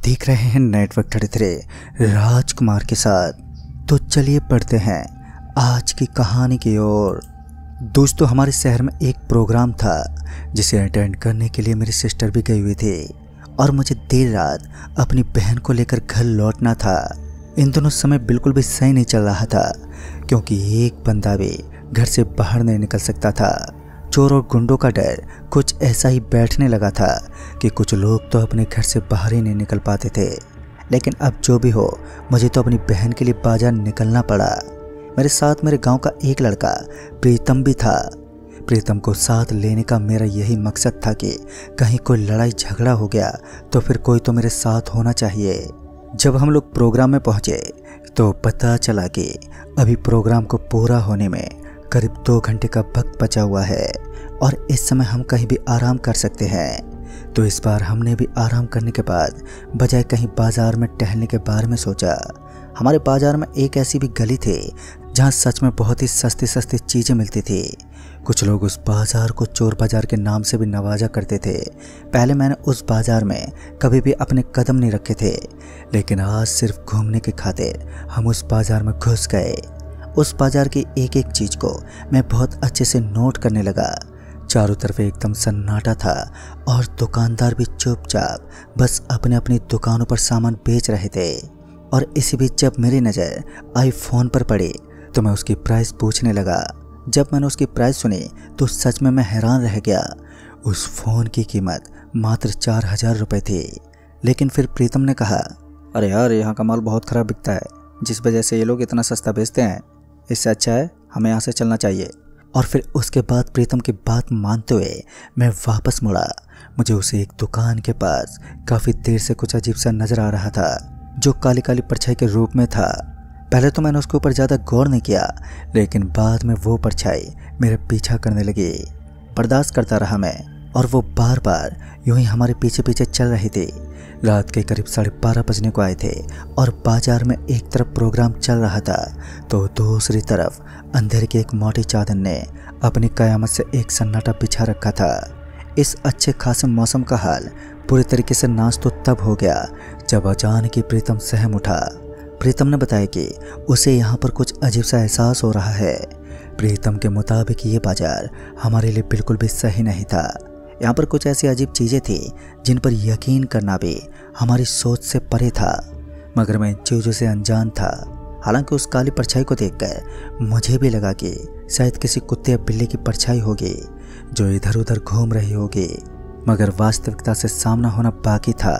देख रहे हैं नेटवर्क 33 राजकुमार के साथ। तो चलिए पढ़ते हैं आज की कहानी की ओर। दोस्तों, हमारे शहर में एक प्रोग्राम था जिसे अटेंड करने के लिए मेरी सिस्टर भी गई हुई थी और मुझे देर रात अपनी बहन को लेकर घर लौटना था। इन दोनों समय बिल्कुल भी सही नहीं चल रहा था क्योंकि एक बंदा भी घर से बाहर नहीं निकल सकता था। चोर और गुंडों का डर कुछ ऐसा ही बैठने लगा था कि कुछ लोग तो अपने घर से बाहर ही नहीं निकल पाते थे। लेकिन अब जो भी हो, मुझे तो अपनी बहन के लिए बाजार निकलना पड़ा। मेरे साथ मेरे गांव का एक लड़का प्रीतम भी था। प्रीतम को साथ लेने का मेरा यही मकसद था कि कहीं कोई लड़ाई झगड़ा हो गया तो फिर कोई तो मेरे साथ होना चाहिए। जब हम लोग प्रोग्राम में पहुंचे तो पता चला कि अभी प्रोग्राम को पूरा होने में करीब 2 घंटे का वक्त बचा हुआ है और इस समय हम कहीं भी आराम कर सकते हैं। तो इस बार हमने भी आराम करने के बाद बजाय कहीं बाजार में टहलने के बारे में सोचा। हमारे बाजार में एक ऐसी भी गली थी जहां सच में बहुत ही सस्ती सस्ती चीज़ें मिलती थी। कुछ लोग उस बाजार को चोर बाजार के नाम से भी नवाजा करते थे। पहले मैंने उस बाजार में कभी भी अपने कदम नहीं रखे थे, लेकिन आज सिर्फ घूमने के खातिर हम उस बाजार में घुस गए। उस बाजार की एक एक चीज़ को मैं बहुत अच्छे से नोट करने लगा। चारों तरफ एकदम सन्नाटा था और दुकानदार भी चुपचाप बस अपने अपनी दुकानों पर सामान बेच रहे थे। और इसी बीच जब मेरी नज़र आईफोन पर पड़ी तो मैं उसकी प्राइस पूछने लगा। जब मैंने उसकी प्राइस सुनी तो सच में मैं हैरान रह गया। उस फ़ोन की कीमत मात्र 4000 रुपये थी। लेकिन फिर प्रीतम ने कहा, अरे यार, यहाँ का माल बहुत ख़राब बिकता है, जिस वजह से ये लोग इतना सस्ता बेचते हैं। इससे अच्छा है हमें यहाँ से चलना चाहिए। और फिर उसके बाद प्रीतम की बात मानते हुए मैं वापस मुड़ा। मुझे उसे एक दुकान के पास काफ़ी देर से कुछ अजीब सा नज़र आ रहा था जो काली काली परछाई के रूप में था। पहले तो मैंने उसके ऊपर ज़्यादा गौर नहीं किया, लेकिन बाद में वो परछाई मेरे पीछा करने लगी। बर्दाश्त करता रहा मैं और वो बार बार यूं ही हमारे पीछे पीछे चल रही थी। रात के करीब 12:30 बजने को आए थे और बाजार में एक तरफ प्रोग्राम चल रहा था तो दूसरी तरफ अंधेरे की एक मोटी चादर ने अपनी कयामत से एक सन्नाटा बिछा रखा था। इस अच्छे खासे मौसम का हाल पूरी तरीके से नाश तो तब हो गया जब अचानक ही प्रीतम सहम उठा। प्रीतम ने बताया कि उसे यहाँ पर कुछ अजीब सा एहसास हो रहा है। प्रीतम के मुताबिक ये बाजार हमारे लिए बिल्कुल भी सही नहीं था। यहाँ पर कुछ ऐसी अजीब चीज़ें थी जिन पर यकीन करना भी हमारी सोच से परे था, मगर मैं इन चीज़ों से अनजान था। हालांकि उस काली परछाई को देखकर मुझे भी लगा कि शायद किसी कुत्ते या बिल्ली की परछाई होगी जो इधर उधर घूम रही होगी, मगर वास्तविकता से सामना होना बाकी था।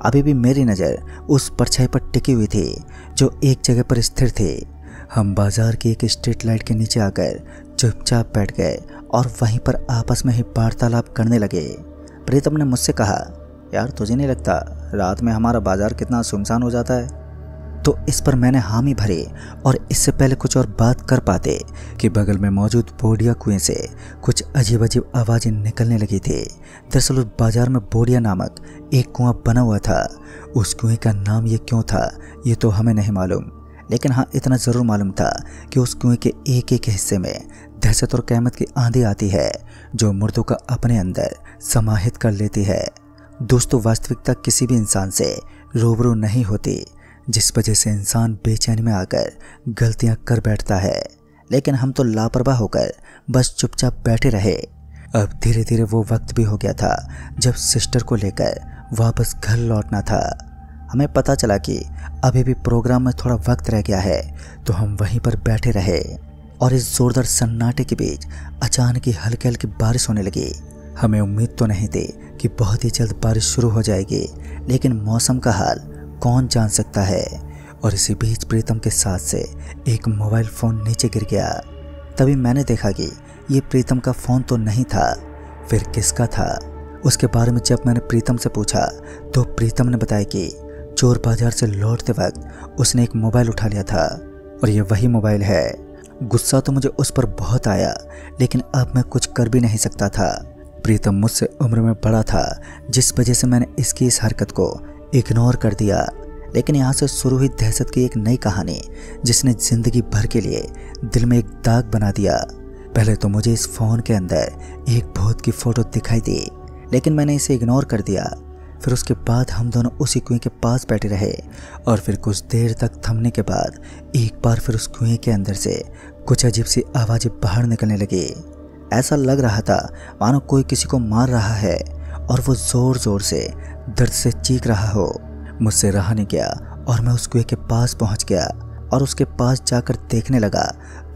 अभी भी मेरी नज़र उस परछाई पर टिकी हुई थी जो एक जगह पर स्थिर थी। हम बाजार की एक स्ट्रीट लाइट के नीचे आकर चुपचाप बैठ गए और वहीं पर आपस में ही वार्तालाप करने लगे। प्रीतम ने मुझसे कहा, यार तुझे नहीं लगता रात में हमारा बाजार कितना सुनसान हो जाता है? तो इस पर मैंने हामी भरी और इससे पहले कुछ और बात कर पाते कि बगल में मौजूद बोडिया कुएं से कुछ अजीब अजीब आवाज़ें निकलने लगी थी। दरअसल उस बाजार में बोडिया नामक एक कुआं बना हुआ था। उस कुएं का नाम ये क्यों था ये तो हमें नहीं मालूम, लेकिन हाँ इतना ज़रूर मालूम था कि उस कुएं के एक एक हिस्से में दहशत और क़यामत की आंधी आती है जो मुर्दों का अपने अंदर समाहित कर लेती है। दोस्तों, वास्तविकता किसी भी इंसान से रूबरू नहीं होती, जिस वजह से इंसान बेचैनी में आकर गलतियां कर बैठता है। लेकिन हम तो लापरवाह होकर बस चुपचाप बैठे रहे। अब धीरे धीरे वो वक्त भी हो गया था जब सिस्टर को लेकर वापस घर लौटना था। हमें पता चला कि अभी भी प्रोग्राम में थोड़ा वक्त रह गया है, तो हम वहीं पर बैठे रहे और इस जोरदार सन्नाटे के बीच अचानक ही हल्की हल्की बारिश होने लगी। हमें उम्मीद तो नहीं थी कि बहुत ही जल्द बारिश शुरू हो जाएगी, लेकिन मौसम का हाल कौन जान सकता है। और इसी बीच प्रीतम के साथ से एक मोबाइल फ़ोन नीचे गिर गया। तभी मैंने देखा कि ये प्रीतम का फ़ोन तो नहीं था, फिर किसका था? उसके बारे में जब मैंने प्रीतम से पूछा तो प्रीतम ने बताया कि चोर बाजार से लौटते वक्त उसने एक मोबाइल उठा लिया था और ये वही मोबाइल है। गुस्सा तो मुझे उस पर बहुत आया, लेकिन अब मैं कुछ कर भी नहीं सकता था। प्रीतम मुझसे उम्र में बड़ा था, जिस वजह से मैंने इसकी इस हरकत को इग्नोर कर दिया। लेकिन यहाँ से शुरू हुई दहशत की एक नई कहानी जिसने ज़िंदगी भर के लिए दिल में एक दाग बना दिया। पहले तो मुझे इस फ़ोन के अंदर एक भूत की फ़ोटो दिखाई दी, लेकिन मैंने इसे इग्नोर कर दिया। फिर उसके बाद हम दोनों उसी कुएं के पास बैठे रहे और फिर कुछ देर तक थमने के बाद एक बार फिर उस कुएं के अंदर से कुछ अजीब सी आवाज़ें बाहर निकलने लगी। ऐसा लग रहा था मानो कोई किसी को मार रहा है और वो ज़ोर ज़ोर से दर्द से चीख रहा हो। मुझसे रहा नहीं गया और मैं उस कुएं के पास पहुंच गया और उसके पास जाकर देखने लगा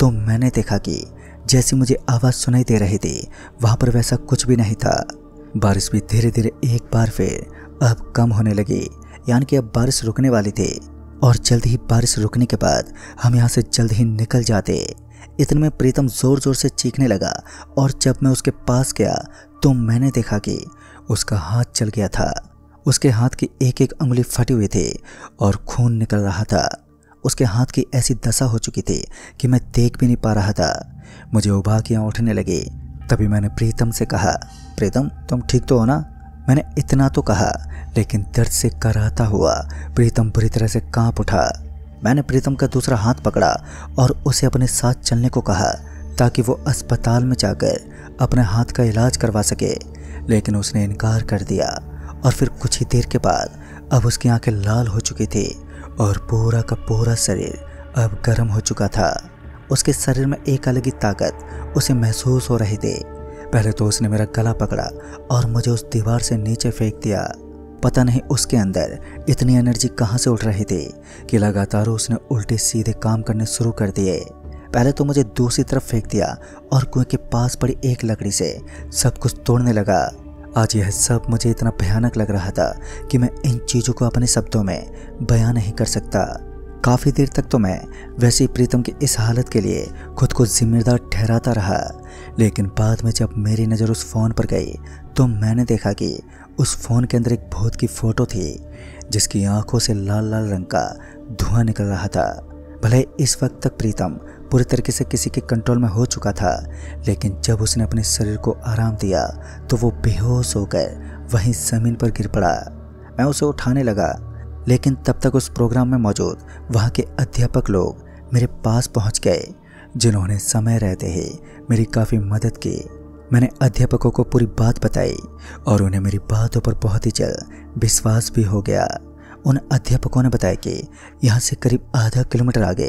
तो मैंने देखा कि जैसी मुझे आवाज़ सुनाई दे रही थी वहाँ पर वैसा कुछ भी नहीं था। बारिश भी धीरे धीरे एक बार फिर अब कम होने लगी, यानी कि अब बारिश रुकने वाली थी और जल्द ही बारिश रुकने के बाद हम यहाँ से जल्द ही निकल जाते। इतने में प्रीतम ज़ोर ज़ोर से चीखने लगा और जब मैं उसके पास गया तो मैंने देखा कि उसका हाथ जल गया था। उसके हाथ की एक एक उंगली फटी हुई थी और खून निकल रहा था। उसके हाथ की ऐसी दशा हो चुकी थी कि मैं देख भी नहीं पा रहा था। मुझे उबाकियाँ उठने लगी। तभी मैंने प्रीतम से कहा, प्रीतम तुम ठीक तो हो ना? मैंने इतना तो कहा, लेकिन दर्द से कराहता हुआ प्रीतम बुरी तरह से कांप उठा। मैंने प्रीतम का दूसरा हाथ पकड़ा और उसे अपने साथ चलने को कहा ताकि वो अस्पताल में जाकर अपने हाथ का इलाज करवा सके, लेकिन उसने इनकार कर दिया। और फिर कुछ ही देर के बाद अब उसकी आंखें लाल हो चुकी थी और पूरा का पूरा शरीर अब गर्म हो चुका था। उसके शरीर में एक अलग ही ताकत उसे महसूस हो रही थी। पहले तो उसने मेरा गला पकड़ा और मुझे उस दीवार से नीचे फेंक दिया। पता नहीं उसके अंदर इतनी एनर्जी कहाँ से उठ रही थी कि लगातार उसने उल्टे सीधे काम करने शुरू कर दिए। पहले तो मुझे दूसरी तरफ फेंक दिया और कुएं के पास पड़ी एक लकड़ी से सब कुछ तोड़ने लगा। आज यह सब मुझे इतना भयानक लग रहा था कि मैं इन चीज़ों को अपने शब्दों में बयान नहीं कर सकता। काफ़ी देर तक तो मैं वैसे ही प्रीतम की इस हालत के लिए खुद को जिम्मेदार ठहराता रहा, लेकिन बाद में जब मेरी नज़र उस फ़ोन पर गई तो मैंने देखा कि उस फ़ोन के अंदर एक भूत की फ़ोटो थी जिसकी आंखों से लाल लाल रंग का धुआं निकल रहा था। भले इस वक्त तक प्रीतम पूरी तरीके से किसी के कंट्रोल में हो चुका था, लेकिन जब उसने अपने शरीर को आराम दिया तो वो बेहोश होकर वहीं ज़मीन पर गिर पड़ा। मैं उसे उठाने लगा, लेकिन तब तक उस प्रोग्राम में मौजूद वहाँ के अध्यापक लोग मेरे पास पहुँच गए, जिन्होंने समय रहते ही मेरी काफ़ी मदद की। मैंने अध्यापकों को पूरी बात बताई और उन्हें मेरी बातों पर बहुत ही जल्द विश्वास भी हो गया। उन अध्यापकों ने बताया कि यहाँ से करीब आधा किलोमीटर आगे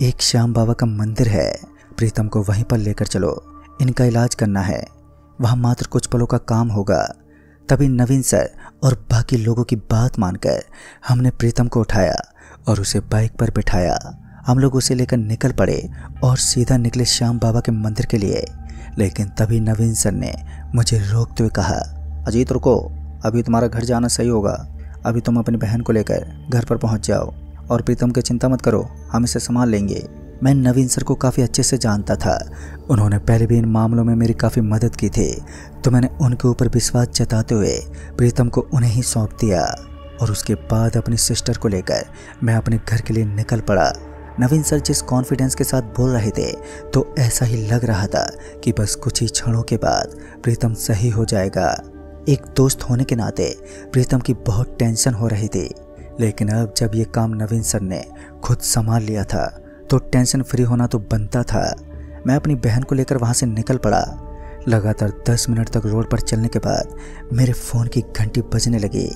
एक श्याम बाबा का मंदिर है, प्रीतम को वहीं पर लेकर चलो, इनका इलाज करना है, वहाँ मात्र कुछ पलों का काम होगा। तभी नवीन सर और बाकी लोगों की बात मानकर हमने प्रीतम को उठाया और उसे बाइक पर बिठाया। हम लोग उसे लेकर निकल पड़े और सीधा निकले श्याम बाबा के मंदिर के लिए। लेकिन तभी नवीन सर ने मुझे रोकते हुए कहा, अजीत रुको, अभी तुम्हारा घर जाना सही होगा, अभी तुम अपनी बहन को लेकर घर पर पहुंच जाओ और प्रीतम की चिंता मत करो, हम इसे संभाल लेंगे। मैं नवीन सर को काफ़ी अच्छे से जानता था, उन्होंने पहले भी इन मामलों में मेरी काफ़ी मदद की थी, तो मैंने उनके ऊपर विश्वास जताते हुए प्रीतम को उन्हें ही सौंप दिया और उसके बाद अपनी सिस्टर को लेकर मैं अपने घर के लिए निकल पड़ा। नवीन सर जिस कॉन्फिडेंस के साथ बोल रहे थे तो ऐसा ही लग रहा था कि बस कुछ ही क्षणों के बाद प्रीतम सही हो जाएगा। एक दोस्त होने के नाते प्रीतम की बहुत टेंशन हो रही थी, लेकिन अब जब ये काम नवीन सर ने खुद संभाल लिया था तो टेंशन फ्री होना तो बनता था। मैं अपनी बहन को लेकर वहाँ से निकल पड़ा। लगातार 10 मिनट तक रोड पर चलने के बाद मेरे फ़ोन की घंटी बजने लगी।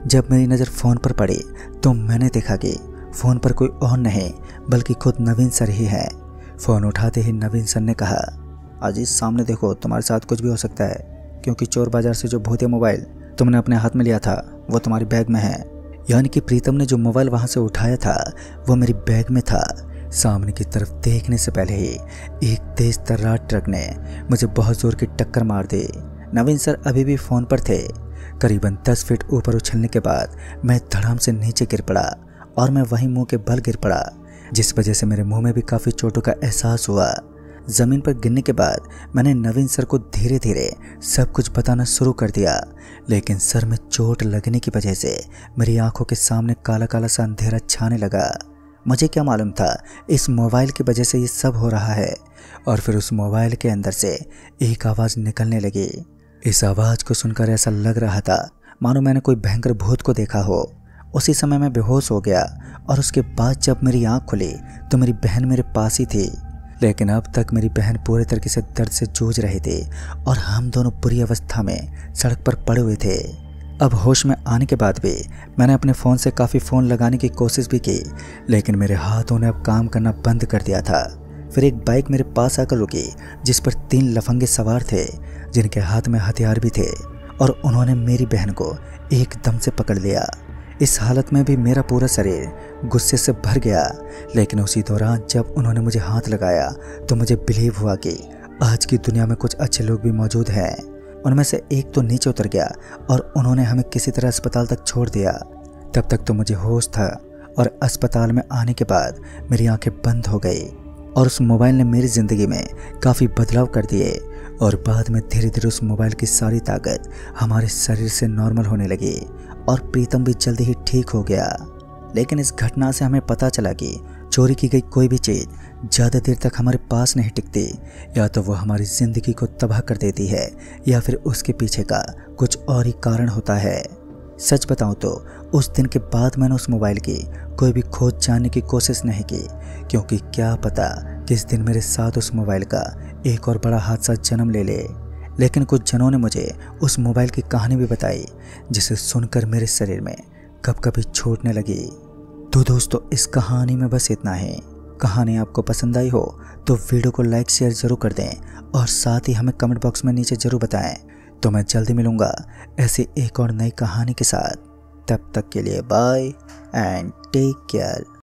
जब मेरी नज़र फ़ोन पर पड़ी तो मैंने देखा कि फ़ोन पर कोई और नहीं बल्कि खुद नवीन सर ही है। फ़ोन उठाते ही नवीन सर ने कहा, अजीत सामने देखो, तुम्हारे साथ कुछ भी हो सकता है, क्योंकि चोर बाजार से जो भूतिया मोबाइल तुमने अपने हाथ में लिया था वो तुम्हारी बैग में है। यानी कि प्रीतम ने जो मोबाइल वहाँ से उठाया था वो मेरी बैग में था। सामने की तरफ देखने से पहले ही एक तेज तर्रार ट्रक ने मुझे बहुत जोर की टक्कर मार दी। नवीन सर अभी भी फ़ोन पर थे। करीबन 10 फीट ऊपर उछलने के बाद मैं धड़ाम से नीचे गिर पड़ा और मैं वहीं मुंह के बल गिर पड़ा, जिस वजह से मेरे मुंह में भी काफ़ी चोटों का एहसास हुआ। ज़मीन पर गिरने के बाद मैंने नवीन सर को धीरे धीरे सब कुछ बताना शुरू कर दिया, लेकिन सर में चोट लगने की वजह से मेरी आंखों के सामने काला काला सा अंधेरा छाने लगा। मुझे क्या मालूम था इस मोबाइल की वजह से ये सब हो रहा है। और फिर उस मोबाइल के अंदर से एक आवाज़ निकलने लगी। इस आवाज़ को सुनकर ऐसा लग रहा था मानो मैंने कोई भयंकर भूत को देखा हो। उसी समय मैं बेहोश हो गया और उसके बाद जब मेरी आँख खुली तो मेरी बहन मेरे पास ही थी, लेकिन अब तक मेरी बहन पूरे तरीके से दर्द से जूझ रही थी और हम दोनों बुरी अवस्था में सड़क पर पड़े हुए थे। अब होश में आने के बाद भी मैंने अपने फ़ोन से काफ़ी फ़ोन लगाने की कोशिश भी की, लेकिन मेरे हाथों ने अब काम करना बंद कर दिया था। फिर एक बाइक मेरे पास आकर रुकी जिस पर 3 लफंगे सवार थे जिनके हाथ में हथियार भी थे, और उन्होंने मेरी बहन को एकदम से पकड़ लिया। इस हालत में भी मेरा पूरा शरीर गुस्से से भर गया, लेकिन उसी दौरान जब उन्होंने मुझे हाथ लगाया तो मुझे बिलीव हुआ कि आज की दुनिया में कुछ अच्छे लोग भी मौजूद हैं। उनमें से एक तो नीचे उतर गया और उन्होंने हमें किसी तरह अस्पताल तक छोड़ दिया। तब तक तो मुझे होश था, और अस्पताल में आने के बाद मेरी आंखें बंद हो गई, और उस मोबाइल ने मेरी ज़िंदगी में काफ़ी बदलाव कर दिए। और बाद में धीरे धीरे उस मोबाइल की सारी ताकत हमारे शरीर से नॉर्मल होने लगी, और प्रीतम भी जल्दी ही ठीक हो गया। लेकिन इस घटना से हमें पता चला कि चोरी की गई कोई भी चीज़ ज़्यादा देर तक हमारे पास नहीं टिकती। या तो वो हमारी ज़िंदगी को तबाह कर देती है, या फिर उसके पीछे का कुछ और ही कारण होता है। सच बताऊं तो उस दिन के बाद मैंने उस मोबाइल की कोई भी खोज जानने की कोशिश नहीं की, क्योंकि क्या पता किस दिन मेरे साथ उस मोबाइल का एक और बड़ा हादसा जन्म ले ले। लेकिन कुछ जनों ने मुझे उस मोबाइल की कहानी भी बताई, जिसे सुनकर मेरे शरीर में कभी छूटने लगी। तो दोस्तों, इस कहानी में बस इतना ही। कहानी आपको पसंद आई हो तो वीडियो को लाइक शेयर जरूर कर दें, और साथ ही हमें कमेंट बॉक्स में नीचे जरूर बताएं। तो मैं जल्दी मिलूंगा ऐसे एक और नई कहानी के साथ। तब तक के लिए बाय एंड टेक केयर।